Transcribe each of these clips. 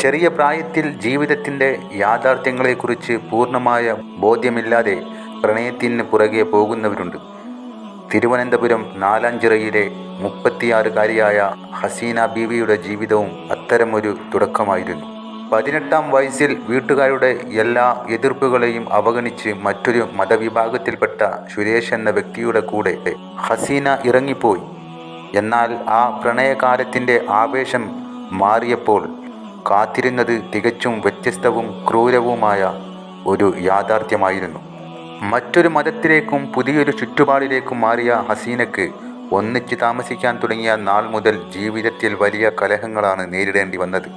ചെറിയ പ്രായത്തിൽ ജീവിതത്തിൻ്റെ യാഥാർത്ഥ്യങ്ങളെക്കുറിച്ച് പൂർണ്ണമായ ബോധ്യമില്ലാതെ പ്രണയത്തിന് പുറകെ പോകുന്നവരുണ്ട്. തിരുവനന്തപുരം നാലാഞ്ചിറയിലെ 36-കാരിയായ ഹസീന ബീവിയുടെ ജീവിതവും അത്തരമൊരു തുടക്കമായിരുന്നു. 18-ാം വയസ്സിൽ വീട്ടുകാരുടെ എല്ലാ എതിർപ്പുകളെയും അവഗണിച്ച് മറ്റൊരു മതവിഭാഗത്തിൽപ്പെട്ട സുരേഷ് എന്ന വ്യക്തിയുടെ കൂടെ ഹസീന ഇറങ്ങിപ്പോയി. എന്നാൽ ആ പ്രണയകാലത്തിൻ്റെ ആവേശം മാറിയപ്പോൾ കാത്തിരുന്നത് തികച്ചും വ്യത്യസ്തവും ക്രൂരവുമായ ഒരു യാഥാർത്ഥ്യമായിരുന്നു. മറ്റൊരു മതത്തിലേക്കും പുതിയൊരു ചുറ്റുപാടിലേക്കും മാറിയ ഹസീനയ്ക്ക് ഒന്നിച്ച് താമസിക്കാൻ തുടങ്ങിയ നാൾ മുതൽ ജീവിതത്തിൽ വലിയ കലഹങ്ങളാണ് നേരിടേണ്ടി വന്നത്.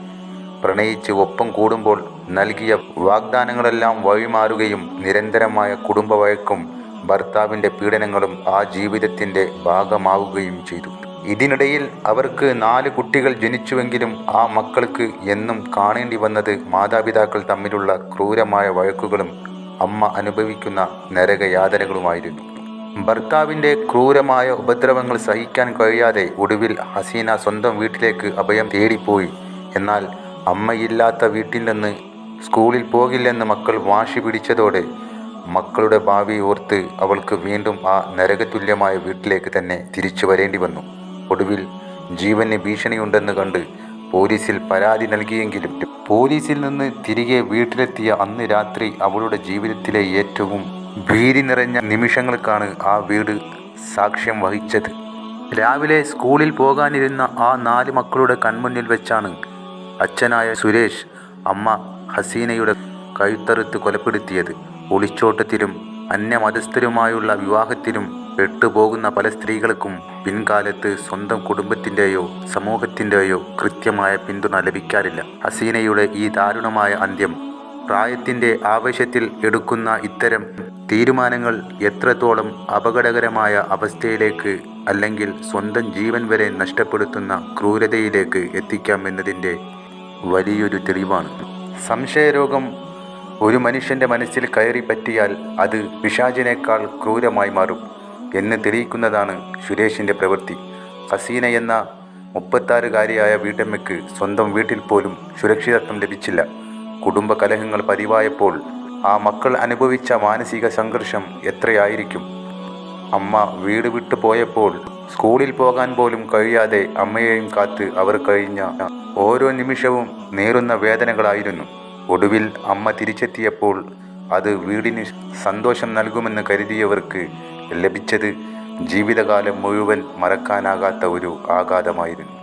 പ്രണയിച്ച് ഒപ്പം കൂടുമ്പോൾ നൽകിയ വാഗ്ദാനങ്ങളെല്ലാം വഴിമാറുകയും നിരന്തരമായ കുടുംബ വഴക്കും ഭർത്താവിൻ്റെ പീഡനങ്ങളും ആ ജീവിതത്തിൻ്റെ ഭാഗമാവുകയും ചെയ്തു. ഇതിനിടയിൽ അവർക്ക് 4 കുട്ടികൾ ജനിച്ചുവെങ്കിലും ആ മക്കൾക്ക് എന്നും കാണേണ്ടി വന്നത് മാതാപിതാക്കൾ തമ്മിലുള്ള ക്രൂരമായ വഴക്കുകളും അമ്മ അനുഭവിക്കുന്ന നരകയാതനകളുമായിരുന്നു. ഭർത്താവിൻ്റെ ക്രൂരമായ ഉപദ്രവങ്ങൾ സഹിക്കാൻ കഴിയാതെ ഒടുവിൽ ഹസീന സ്വന്തം വീട്ടിലേക്ക് അഭയം തേടിപ്പോയി. എന്നാൽ അമ്മയില്ലാത്ത വീട്ടിൽ നിന്ന് സ്കൂളിൽ പോകില്ലെന്ന് മക്കൾ വാശി പിടിച്ചതോടെ മക്കളുടെ ഭാവി ഓർത്ത് അവൾക്ക് വീണ്ടും ആ നരകതുല്യമായ വീട്ടിലേക്ക് തന്നെ തിരിച്ചു വരേണ്ടി വന്നു. ഒടുവിൽ ജീവന് ഭീഷണിയുണ്ടെന്ന് കണ്ട് പോലീസിൽ പരാതി നൽകിയെങ്കിലും പോലീസിൽ നിന്ന് തിരികെ വീട്ടിലെത്തിയ അന്ന് രാത്രി അവളുടെ ജീവിതത്തിലെ ഏറ്റവും ഭീതി നിറഞ്ഞ നിമിഷങ്ങൾക്കാണ് ആ വീട് സാക്ഷ്യം വഹിച്ചത്. രാവിലെ സ്കൂളിൽ പോകാനിരുന്ന ആ 4 മക്കളുടെ കൺമുന്നിൽ വെച്ചാണ് അച്ഛനായ സുരേഷ് അമ്മ ഹസീനയുടെ കഴുത്തറുത്ത് കൊലപ്പെടുത്തിയത്. ഒളിച്ചോട്ടത്തിലും അന്യമതസ്ഥരുമായുള്ള വിവാഹത്തിലും പെട്ടുപോകുന്ന പല സ്ത്രീകൾക്കും പിൻകാലത്ത് സ്വന്തം കുടുംബത്തിൻ്റെയോ സമൂഹത്തിൻ്റെയോ കൃത്യമായ പിന്തുണ ലഭിക്കാറില്ല. ഹസീനയുടെ ഈ ദാരുണമായ അന്ത്യം പ്രായത്തിൻ്റെ ആവേശത്തിൽ എടുക്കുന്ന ഇത്തരം തീരുമാനങ്ങൾ എത്രത്തോളം അപകടകരമായ അവസ്ഥയിലേക്ക് അല്ലെങ്കിൽ സ്വന്തം ജീവൻ വരെ നഷ്ടപ്പെടുത്തുന്ന ക്രൂരതയിലേക്ക് എത്തിക്കാം എന്നതിൻ്റെ വലിയൊരു തെളിവാണ്. സംശയരോഗം ഒരു മനുഷ്യൻ്റെ മനസ്സിൽ കയറി പറ്റിയാൽ അത് പിശാചിനേക്കാൾ ക്രൂരമായി മാറും എന്ന് തെളിയിക്കുന്നതാണ് സുരേഷിൻ്റെ പ്രവൃത്തി. ഹസീന എന്ന 36-കാരിയായ വീട്ടമ്മയ്ക്ക് സ്വന്തം വീട്ടിൽ പോലും സുരക്ഷിതത്വം ലഭിച്ചില്ല. കുടുംബ കലഹങ്ങൾ പതിവായപ്പോൾ ആ മക്കൾ അനുഭവിച്ച മാനസിക സംഘർഷം എത്രയായിരിക്കും. അമ്മ വീട് വിട്ടു പോയപ്പോൾ സ്കൂളിൽ പോകാൻ പോലും കഴിയാതെ അമ്മയെയും കാത്ത് അവർ കഴിഞ്ഞ ഓരോ നിമിഷവും നേരുന്ന വേദനകളായിരുന്നു. ഒടുവിൽ അമ്മ തിരിച്ചെത്തിയപ്പോൾ അത് വീടിന് സന്തോഷം നൽകുമെന്ന് കരുതിയവർക്ക് ലഭിച്ചത് ജീവിതകാലം മുഴുവൻ മറക്കാനാകാത്ത ഒരു ആഘാതമായിരുന്നു.